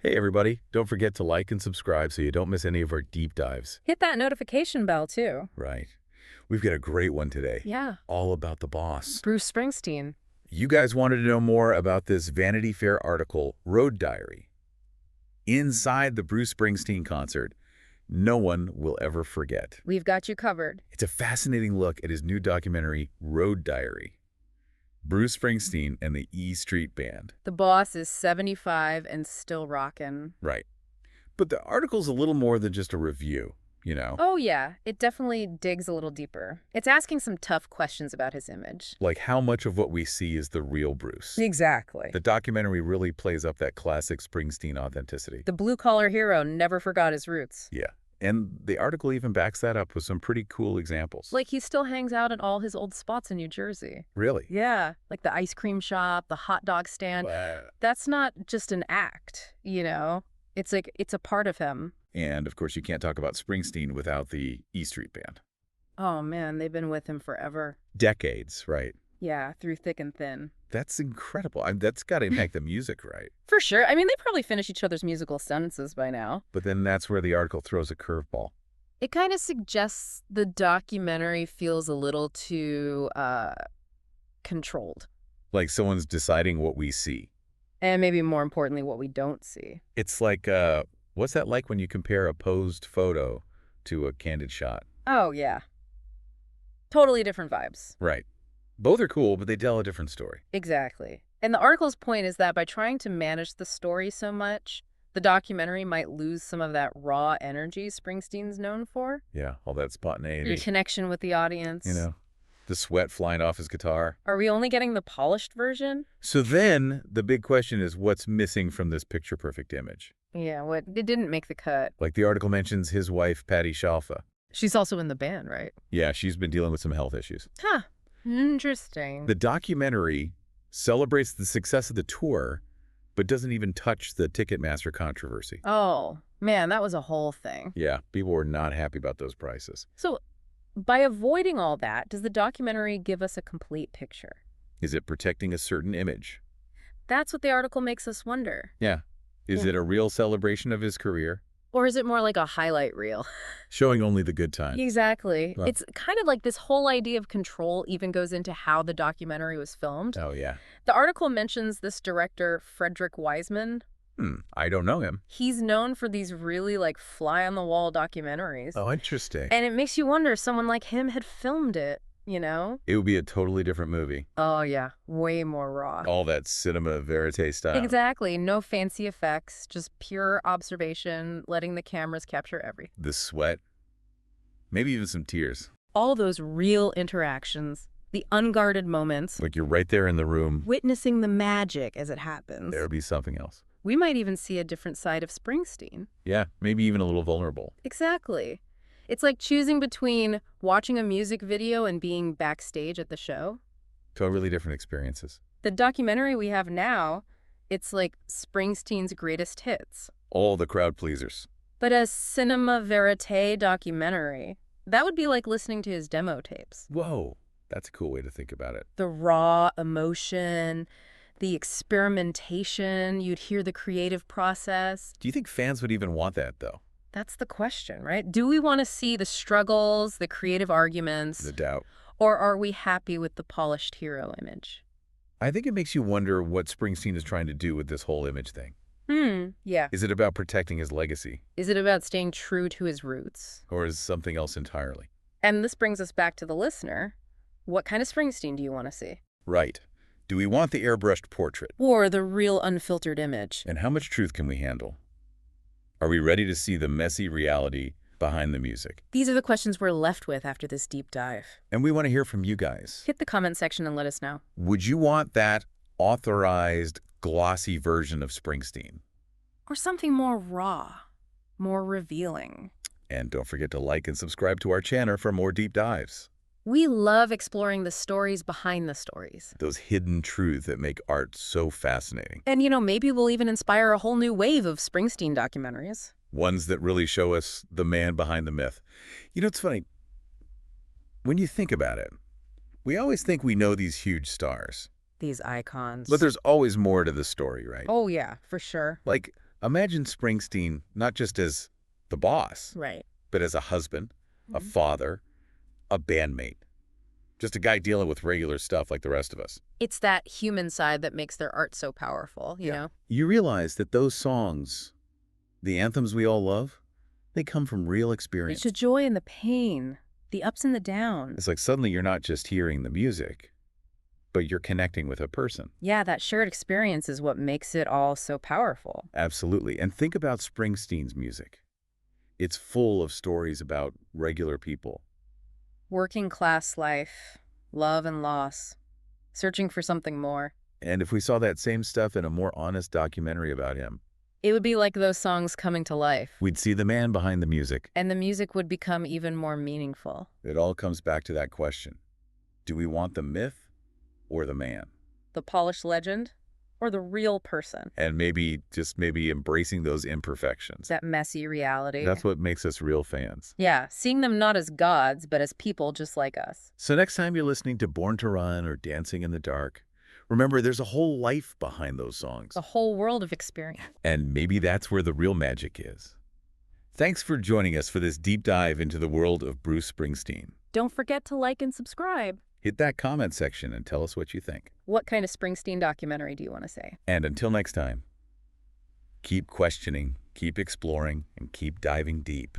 Hey everybody, don't forget to like and subscribe so you don't miss any of our deep dives. Hit that notification bell, too. Right. We've got a great one today. Yeah. All about the boss. Bruce Springsteen. You guys wanted to know more about this Vanity Fair article, Road Diary. Inside the Bruce Springsteen concert, no one will ever forget. We've got you covered. It's a fascinating look at his new documentary, Road Diary. Bruce Springsteen and the E Street Band. The boss is 75 and still rockin'. Right. But the article's a little more than just a review, you know? Oh, yeah. It definitely digs a little deeper. It's asking some tough questions about his image. Like how much of what we see is the real Bruce. Exactly. The documentary really plays up that classic Springsteen authenticity. The blue-collar hero never forgot his roots. Yeah. And the article even backs that up with some pretty cool examples. Like he still hangs out at all his old spots in New Jersey. Really? Yeah, like the ice cream shop, the hot dog stand. Wow. That's not just an act, you know? It's like, it's a part of him. And, of course, you can't talk about Springsteen without the E Street Band. Oh, man, they've been with him forever. Decades, right? Yeah, through thick and thin. That's incredible. That's got to impact the music, right? For sure. I mean, they probably finish each other's musical sentences by now. But then that's where the article throws a curveball. It kind of suggests the documentary feels a little too controlled. Like someone's deciding what we see. And maybe more importantly, what we don't see. It's like, what's that like when you compare a posed photo to a candid shot? Oh, yeah. Totally different vibes. Right. Both are cool, but they tell a different story. Exactly. And the article's point is that by trying to manage the story so much, the documentary might lose some of that raw energy Springsteen's known for. Yeah, all that spontaneity. Your connection with the audience. You know, the sweat flying off his guitar. Are we only getting the polished version? So then the big question is what's missing from this picture-perfect image? Yeah, it didn't make the cut. Like the article mentions his wife, Patti Scialfa. She's also in the band, right? Yeah, she's been dealing with some health issues. Huh. Interesting. The documentary celebrates the success of the tour, but doesn't even touch the Ticketmaster controversy. Oh, man, that was a whole thing. Yeah, people were not happy about those prices. So, by avoiding all that, does the documentary give us a complete picture? Is it protecting a certain image? That's what the article makes us wonder. Yeah. Is it a real celebration of his career? Or is it more like a highlight reel? Showing only the good times. Exactly. Well, it's kind of like this whole idea of control even goes into how the documentary was filmed. Oh, yeah. The article mentions this director, Frederick Wiseman. I don't know him. He's known for these really like fly-on-the-wall documentaries. Oh, interesting. And it makes you wonder if someone like him had filmed it, you know? It would be a totally different movie. Oh, yeah. Way more raw. All that cinema verite style. Exactly. No fancy effects, just pure observation, letting the cameras capture everything. The sweat. Maybe even some tears. All those real interactions, the unguarded moments. Like you're right there in the room. Witnessing the magic as it happens. There'll be something else. We might even see a different side of Springsteen. Yeah, maybe even a little vulnerable. Exactly. It's like choosing between watching a music video and being backstage at the show. Totally different experiences. The documentary we have now, it's like Springsteen's greatest hits. All the crowd pleasers. But a cinema verite documentary, that would be like listening to his demo tapes. Whoa, that's a cool way to think about it. The raw emotion, the experimentation, you'd hear the creative process. Do you think fans would even want that, though? That's the question, right? Do we want to see the struggles, the creative arguments? The doubt. Or are we happy with the polished hero image? I think it makes you wonder what Springsteen is trying to do with this whole image thing. Yeah. Is it about protecting his legacy? Is it about staying true to his roots? Or is it something else entirely? And this brings us back to the listener. What kind of Springsteen do you want to see? Right. Do we want the airbrushed portrait? Or the real unfiltered image? And how much truth can we handle? Are we ready to see the messy reality behind the music? These are the questions we're left with after this deep dive. And we want to hear from you guys. Hit the comment section and let us know. Would you want that authorized, glossy version of Springsteen? Or something more raw, more revealing. And don't forget to like and subscribe to our channel for more deep dives. We love exploring the stories behind the stories. Those hidden truths that make art so fascinating. And, you know, maybe we'll even inspire a whole new wave of Springsteen documentaries. Ones that really show us the man behind the myth. You know, it's funny. When you think about it, we always think we know these huge stars. These icons. But there's always more to the story, right? Oh, yeah, for sure. Like Imagine Springsteen not just as the boss, Right. but as a husband, a father, a bandmate. Just a guy dealing with regular stuff like the rest of us. It's that human side that makes their art so powerful, you know? You realize that those songs, the anthems we all love, they come from real experience. It's the joy and the pain, the ups and the downs. It's like suddenly you're not just hearing the music, but you're connecting with a person. Yeah, that shared experience is what makes it all so powerful. Absolutely. And think about Springsteen's music. It's full of stories about regular people. Working class life, love and loss, searching for something more. And if we saw that same stuff in a more honest documentary about him, It would be like those songs coming to life, we'd see the man behind the music. and the music would become even more meaningful. It all comes back to that question. Do we want the myth or the man? The polished legend or the real person? And maybe, just maybe embracing those imperfections. That messy reality. That's what makes us real fans. Yeah, seeing them not as gods, but as people just like us. So next time you're listening to Born to Run or Dancing in the Dark, remember there's a whole life behind those songs. A whole world of experience. And maybe that's where the real magic is. Thanks for joining us for this deep dive into the world of Bruce Springsteen. Don't forget to like and subscribe. Hit that comment section and tell us what you think. What kind of Springsteen documentary do you want to say? And until next time, keep questioning, keep exploring, and keep diving deep.